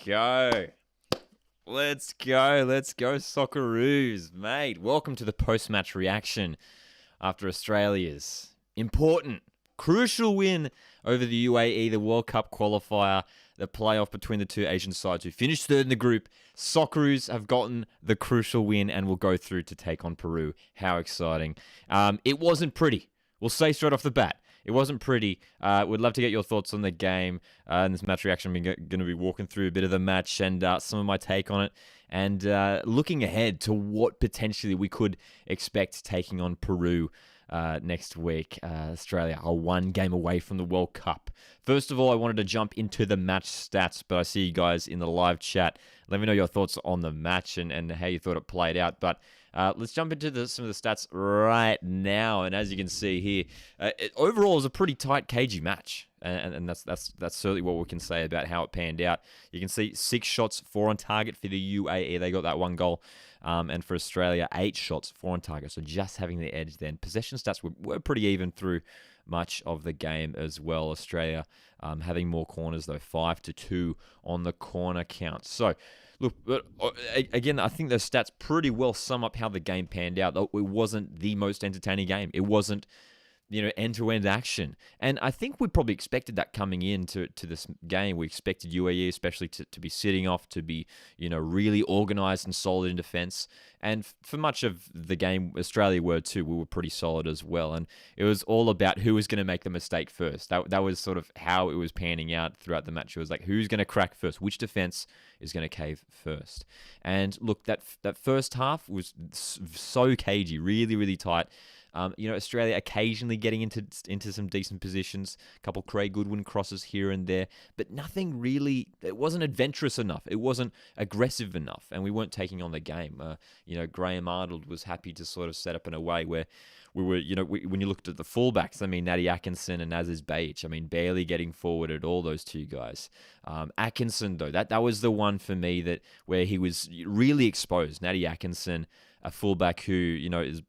go. Let's go. Let's go, Socceroos, mate. Welcome to the post-match reaction after Australia's important, crucial win over the UAE, the World Cup qualifier, the playoff between the two Asian sides who finished third in the group. Socceroos have gotten the crucial win and will go through to take on Peru. How exciting. It wasn't pretty. We'll say straight off the bat. It wasn't pretty. We'd love to get your thoughts on the game. In this match reaction, I'm going to be walking through a bit of the match and some of my take on it. And looking ahead to what potentially we could expect taking on Peru next week. Australia are one game away from the World Cup. First of all, I wanted to jump into the match stats, but I see you guys in the live chat. Let me know your thoughts on the match and how you thought it played out. But let's jump into some of the stats right now. And as you can see here, overall it was a pretty tight, cagey match. And that's certainly what we can say about how it panned out. You can see 6 shots, 4 on target for the UAE. They got that 1 goal. And for Australia, 8 shots, 4 on target. So just having the edge then. Possession stats were pretty even through much of the game as well. Australia having more corners, though, 5-2 on the corner count. So, look, again, I think those stats pretty well sum up how the game panned out. It wasn't the most entertaining game. It wasn't, end-to-end action. And I think we probably expected that coming into this game. We expected UAE especially to be sitting off, to be, really organised and solid in defence. And for much of the game, Australia were too. We were pretty solid as well. And it was all about who was going to make the mistake first. That was sort of how it was panning out throughout the match. It was like, who's going to crack first? Which defence is going to cave first? And look, that first half was so cagey, really, really tight. Australia occasionally getting into some decent positions, a couple Craig Goodwin crosses here and there, but nothing really. It wasn't adventurous enough. It wasn't aggressive enough, and we weren't taking on the game. Graham Arnold was happy to sort of set up in a way where we were, when you looked at the fullbacks, Natty Atkinson and Aziz Behich, barely getting forward at all, those two guys. Atkinson, though, that was the one for me where he was really exposed. Natty Atkinson, a fullback who, has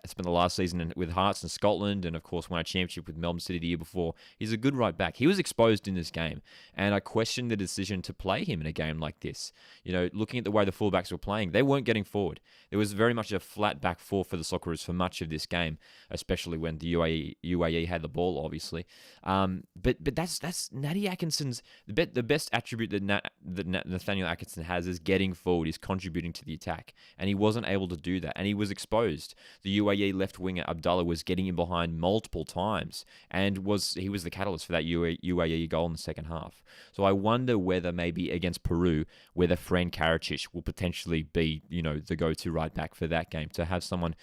spent the last season with Hearts in Scotland and, of course, won a championship with Melbourne City the year before. He's a good right back. He was exposed in this game, and I questioned the decision to play him in a game like this. Looking at the way the fullbacks were playing, they weren't getting forward. There was very much a flat back four for the Socceroos for much of this game, especially when the UAE had the ball, obviously. But that's Natty Atkinson's the best attribute that Nathaniel Atkinson has is getting forward, is contributing to the attack, and he wasn't able to do that, and he was exposed. The UAE left winger Abdullah was getting in behind multiple times, and he was the catalyst for that UAE goal in the second half. So I wonder whether maybe against Peru, whether Fran Karacic will potentially be, the go-to right back for that game. To have someone,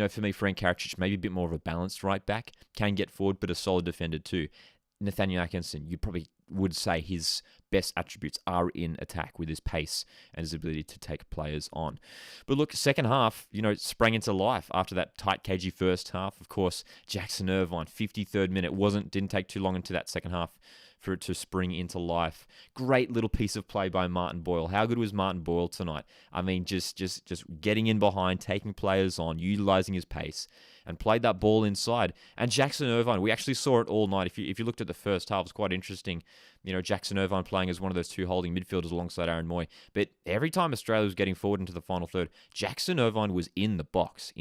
for me, Fran Karacic maybe a bit more of a balanced right back, can get forward, but a solid defender too. Nathaniel Atkinson, you probably would say his best attributes are in attack with his pace and his ability to take players on. But look, second half, sprang into life after that tight, cagey first half. Of course, Jackson Irvine, 53rd minute, didn't take too long into that second half for it to spring into life. Great little piece of play by Martin Boyle. How good was Martin Boyle tonight? Just getting in behind, taking players on, utilising his pace, and played that ball inside. And Jackson Irvine, we actually saw it all night. If you looked at the first half, it was quite interesting. Jackson Irvine playing as one of those two holding midfielders alongside Aaron Moy. But every time Australia was getting forward into the final third, Jackson Irvine was in the box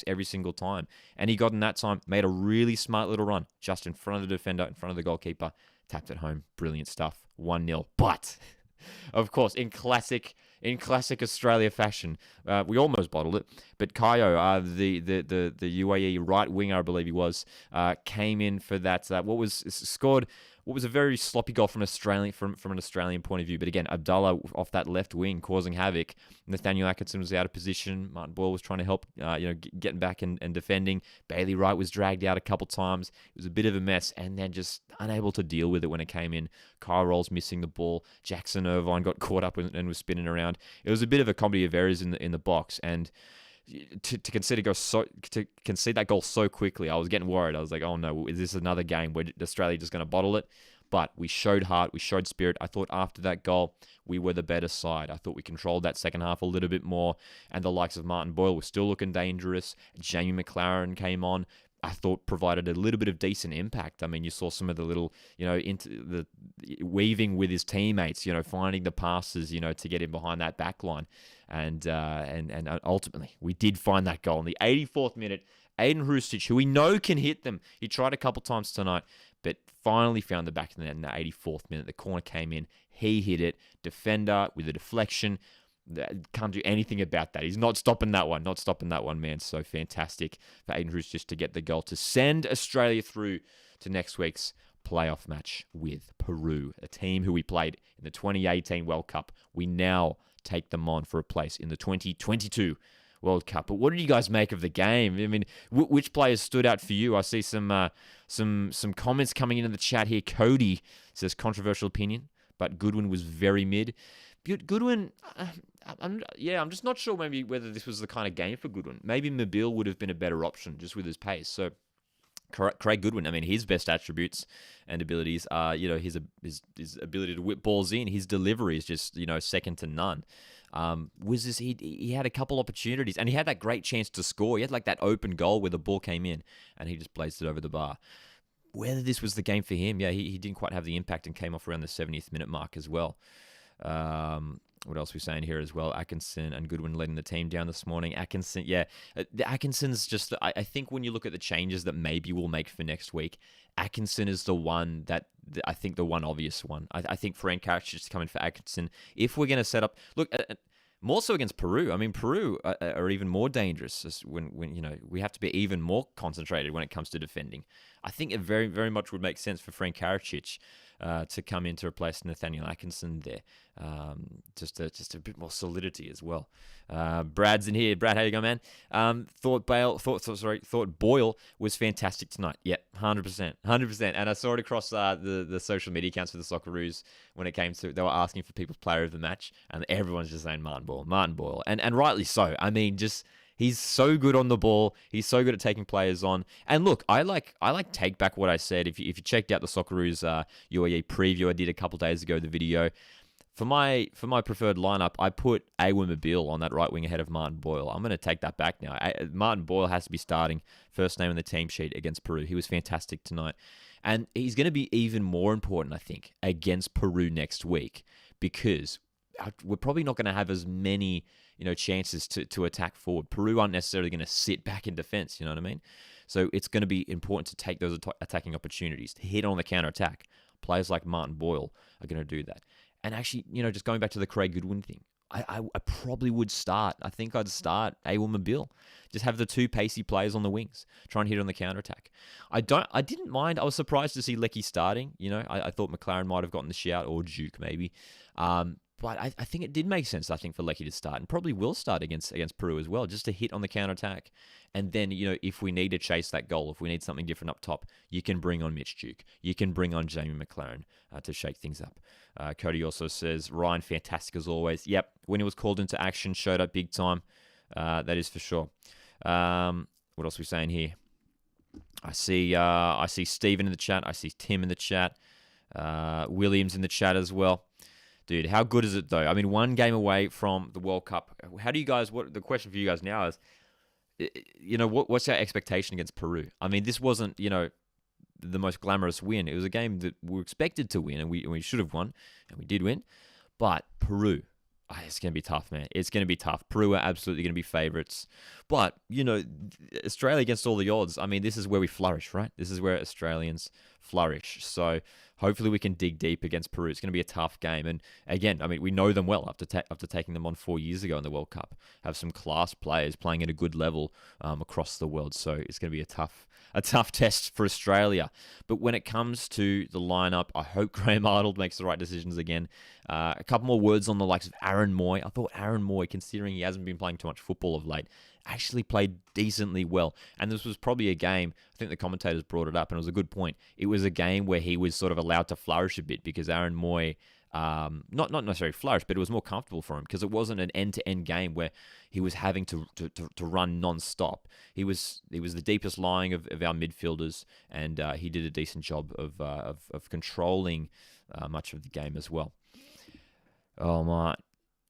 every single time. And he got in that time, made a really smart little run just in front of the defender, in front of the goalkeeper, tapped it home. Brilliant stuff. 1-0. But, of course, in classic Australia fashion, we almost bottled it. But Kayo, the UAE right winger, I believe he was, came in for that. Scored what was a very sloppy goal from an Australian point of view. But again, Abdullah off that left wing causing havoc. Nathaniel Atkinson was out of position. Martin Boyle was trying to help, getting back and defending. Bailey Wright was dragged out a couple times. It was a bit of a mess, and then just unable to deal with it when it came in. Kyle Rolls missing the ball. Jackson Irvine got caught up and was spinning around. It was a bit of a comedy of errors in the box, and to concede that goal so quickly, I was getting worried. I was like, oh no, is this another game where Australia just going to bottle it? But we showed heart, we showed spirit. I thought after that goal, we were the better side. I thought we controlled that second half a little bit more, and the likes of Martin Boyle were still looking dangerous. Jamie McLaren came on. I thought provided a little bit of decent impact. I mean, you saw some of the little, into the weaving with his teammates, finding the passes, to get him behind that back line. And ultimately, we did find that goal in the 84th minute. Aiden Hrustic, who we know can hit them. He tried a couple times tonight, but finally found the back of the net in the 84th minute. The corner came in. He hit it. Defender with a deflection. Can't do anything about that. He's not stopping that one. Not stopping that one, man. So fantastic for Aiden Hrustic to get the goal to send Australia through to next week's playoff match with Peru, a team who we played in the 2018 World Cup. We now take them on for a place in the 2022 World Cup. But what did you guys make of the game? I mean, which players stood out for you? I see some comments coming into the chat here. Cody says controversial opinion, but Goodwin was very mid. Goodwin, I'm just not sure maybe whether this was the kind of game for Goodwin. Maybe Mobile would have been a better option just with his pace. So Craig Goodwin, I mean, his best attributes and abilities are, his ability to whip balls in. His delivery is just, second to none. He had a couple opportunities and he had that great chance to score. He had like that open goal where the ball came in and he just blazed it over the bar. Whether this was the game for him, he didn't quite have the impact and came off around the 70th minute mark as well. What else are we saying here as well? Atkinson and Goodwin letting the team down this morning. Atkinson's just, I think when you look at the changes that maybe we'll make for next week, Atkinson is the one that, I think the one obvious one. I think Frank Karacic is coming for Atkinson. If we're going to set up, look, more so against Peru. I mean, Peru are even more dangerous when we have to be even more concentrated when it comes to defending. I think it very, very much would make sense for Frank Karacic to come in to replace Nathaniel Atkinson there. Just a bit more solidity as well. Brad's in here. Brad, how you going, man? Thought Boyle was fantastic tonight. Yep, 100%. And I saw it across the social media accounts for the Socceroos when it came to, they were asking for people's player of the match, and everyone's just saying Martin Boyle. And rightly so. I mean, he's so good on the ball. He's so good at taking players on. And look, I take back what I said. If you checked out the Socceroos UAE preview I did a couple days ago, the video, for my preferred lineup, I put Awa Mobile on that right wing ahead of Martin Boyle. I'm going to take that back now. Martin Boyle has to be starting, first name on the team sheet against Peru. He was fantastic tonight. And he's going to be even more important, I think, against Peru next week, because we're probably not going to have as many chances to attack forward. Peru aren't necessarily going to sit back in defense, you know what I mean? So it's going to be important to take those attacking opportunities, to hit on the counter-attack. Players like Martin Boyle are going to do that. And actually, just going back to the Craig Goodwin thing, I probably would start. I think I'd start Awa Mobile. Just have the two pacey players on the wings, try and hit on the counter-attack. I didn't mind. I was surprised to see Lecky starting. I thought McLaren might have gotten the shout, or Duke maybe. But I think it did make sense, I think, for Lecky to start, and probably will start against Peru as well, just to hit on the counter-attack. And then, if we need to chase that goal, if we need something different up top, you can bring on Mitch Duke. You can bring on Jamie McLaren to shake things up. Cody also says, Ryan, fantastic as always. Yep, when he was called into action, showed up big time. That is for sure. What else are we saying here? I see Stephen in the chat. I see Tim in the chat. Williams in the chat as well. Dude, how good is it though? I mean, one game away from the World Cup. How do you guys? What the question for you guys now is, what's our expectation against Peru? I mean, this wasn't the most glamorous win. It was a game that we were expected to win, and we should have won, and we did win. But Peru, it's going to be tough, man. It's going to be tough. Peru are absolutely going to be favourites. But, Australia against all the odds, I mean, this is where we flourish, right? This is where Australians flourish. So hopefully we can dig deep against Peru. It's going to be a tough game. And again, I mean, we know them well after taking them on 4 years ago in the World Cup. Have some class players playing at a good level across the world. So it's going to be a tough test for Australia. But when it comes to the lineup, I hope Graham Arnold makes the right decisions again. A couple more words on the likes of Aaron Moy. I thought Aaron Moy, considering he hasn't been playing too much football of late, actually played decently well. And this was probably a game, I think the commentators brought it up, and it was a good point. It was a game where he was sort of allowed to flourish a bit because Aaron Moy, not necessarily flourish, but it was more comfortable for him because it wasn't an end-to-end game where he was having to run non-stop. He was the deepest lying of our midfielders, and he did a decent job of controlling much of the game as well. Oh my,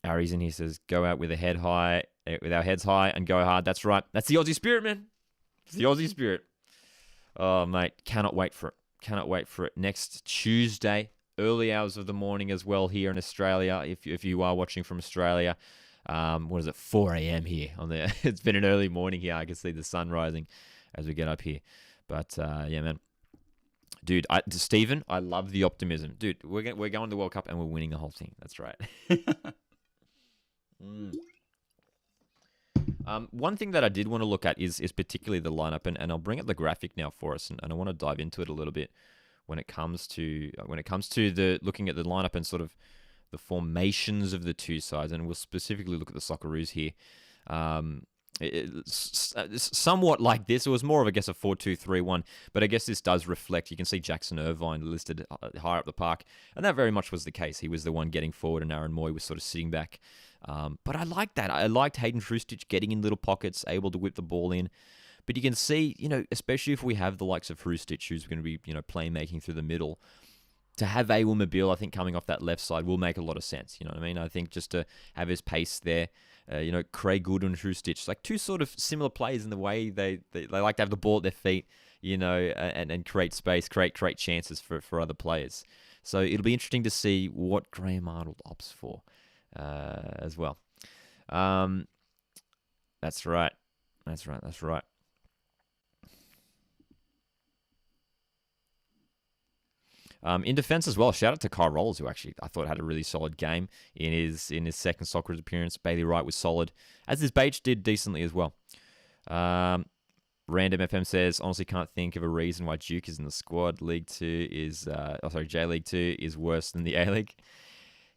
Ari's in here says, go out with our heads high and go hard. That's right. That's the Aussie spirit, man. It's the Aussie spirit. Oh, mate, cannot wait for it. Cannot wait for it. Next Tuesday, early hours of the morning as well here in Australia. If you are watching from Australia, what is it? 4 a.m. here on the. It's been an early morning here. I can see the sun rising as we get up here. But yeah, man. Dude, Stephen, I love the optimism. Dude, we're going to the World Cup and we're winning the whole thing. That's right. Mm. One thing that I did want to look at is particularly the lineup, and I'll bring up the graphic now for us, and I want to dive into it a little bit when it comes to the looking at the lineup and sort of the formations of the two sides, and we'll specifically look at the Socceroos here. It's somewhat like this. It was more of, I guess, a 4-2-3-1, but I guess this does reflect. You can see Jackson Irvine listed higher up the park, and that very much was the case. He was the one getting forward, and Aaron Moy was sort of sitting back. But I liked that. I liked Hayden Hrustic getting in little pockets, able to whip the ball in. But you can see, especially if we have the likes of Hrustic, who's going to be, playmaking through the middle, to have Awil Mobile, I think, coming off that left side will make a lot of sense. You know what I mean? I think just to have his pace there, Craig Good and Hrustic, like two sort of similar players in the way they like to have the ball at their feet, and create space, create chances for other players. So it'll be interesting to see what Graham Arnold opts for as well. That's right. In defense as well, shout out to Kyle Rolls, who actually I thought had a really solid game in his second Socceroos appearance. Bailey Wright was solid, as his Bache did decently as well. Random FM says, honestly can't think of a reason why Duke is in the squad. League 2 is, J League 2 is worse than the A League.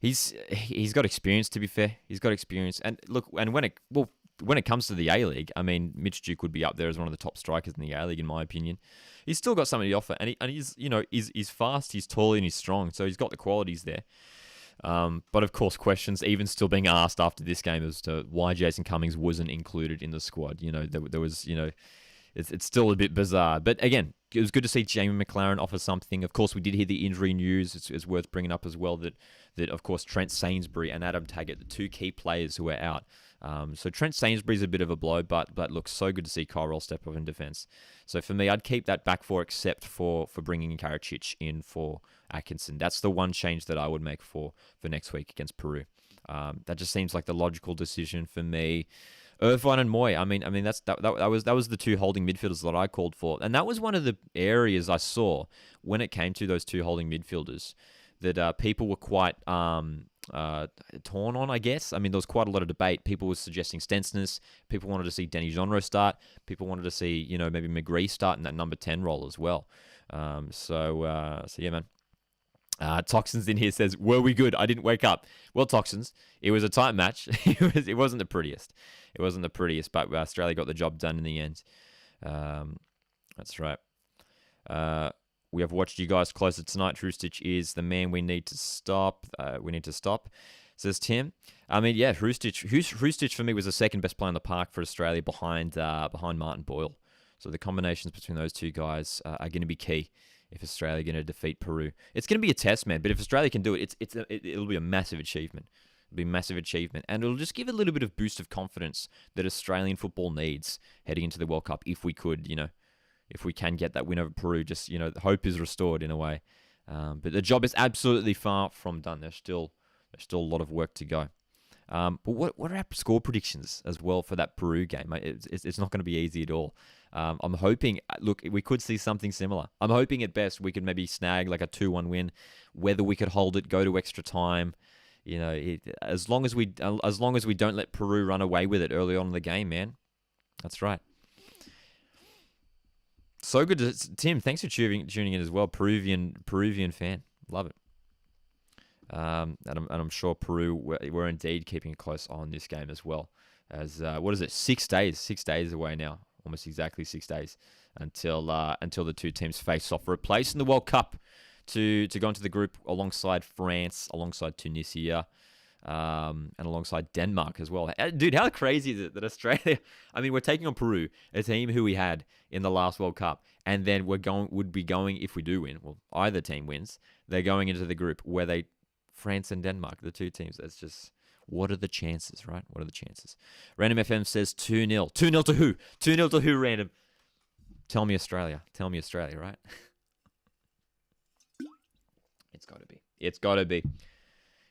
He's got experience, to be fair. He's got experience, and look, and when it comes to the A League, I mean, Mitch Duke would be up there as one of the top strikers in the A League, in my opinion. He's still got something to offer, and he's fast, he's tall, and he's strong, so he's got the qualities there. But of course, questions even still being asked after this game as to why Jason Cummings wasn't included in the squad. There was, it's still a bit bizarre. But again, it was good to see Jamie McLaren offer something. Of course, we did hear the injury news. It's worth bringing up as well that of course Trent Sainsbury and Adam Taggart, the two key players who are out. So Trent Sainsbury's a bit of a blow, but looks so good to see Kyle Roll step up in defence. So for me, I'd keep that back four except for bringing Karacic in for Atkinson. That's the one change that I would make for next week against Peru. That just seems like the logical decision for me. Irvine and Moy. I mean that was the two holding midfielders that I called for, and that was one of the areas I saw when it came to those two holding midfielders that people were quite torn on, I guess. I mean, there was quite a lot of debate. People were suggesting Stensness. People wanted to see Denny Genre start. People wanted to see, maybe McGree start in that number 10 role as well. So yeah, man. Toxins in here says, were we good? I didn't wake up. Well, Toxins, it was a tight match. It wasn't the prettiest. But Australia got the job done in the end. That's right. We have watched you guys closer tonight. Hrustic is the man we need to stop. Says Tim. I mean, yeah, Hrustic for me was the second best player in the park for Australia behind Martin Boyle. So the combinations between those two guys are going to be key if Australia are going to defeat Peru. It's going to be a test, man. But if Australia can do it, it'll be a massive achievement. It'll be a massive achievement, and it'll just give a little bit of boost of confidence that Australian football needs heading into the World Cup. If we could, if we can get that win over Peru, just, hope is restored in a way. But the job is absolutely far from done. There's still a lot of work to go. But what are our score predictions as well for that Peru game? It's not going to be easy at all. I'm hoping, look, we could see something similar. I'm hoping at best we could maybe snag like a 2-1 win, whether we could hold it, go to extra time. As long as we don't let Peru run away with it early on in the game, man. That's right. So good to Tim. Thanks for tuning in as well. Peruvian fan, love it. And I'm sure Peru were indeed keeping a close eye on this game as well. As what is it? 6 days? 6 days away now. Almost exactly 6 days until the two teams face off for a place in the World Cup to go into the group alongside France, alongside Tunisia, and alongside Denmark as well. Dude, how crazy is it that Australia? I mean, we're taking on Peru, a team who we had in the last World Cup, and then would be going, if we do win, well, either team wins, they're going into the group where France and Denmark, the two teams. That's just, what are the chances, right? What are the chances? Random FM says 2-0. 2-0 to who? 2-0 to who, Random? Tell me Australia, right? It's got to be. It's got to be.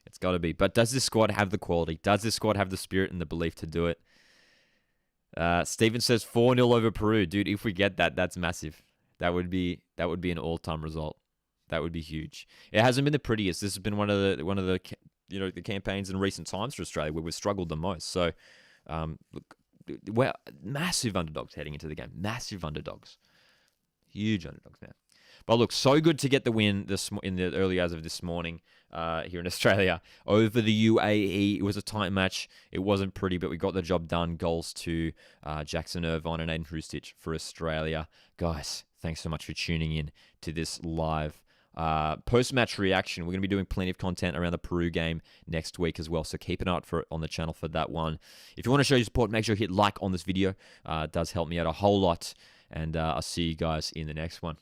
It's got to be. But does this squad have the quality? Does this squad have the spirit and the belief to do it? Steven says 4-0 over Peru. Dude, if we get that, that's massive. That would be an all-time result. That would be huge. It hasn't been the prettiest. This has been one of the the campaigns in recent times for Australia where we've struggled the most. So, look, we're massive underdogs heading into the game. Massive underdogs. Huge underdogs now. But look, so good to get the win in the early hours of this morning here in Australia over the UAE. It was a tight match. It wasn't pretty, but we got the job done. Goals to Jackson Irvine and Aiden Hrustic for Australia. Guys, thanks so much for tuning in to this live post-match reaction. We're going to be doing plenty of content around the Peru game next week as well, so keep an eye out on the channel for that one. If you want to show your support, make sure you hit like on this video. It does help me out a whole lot, and I'll see you guys in the next one.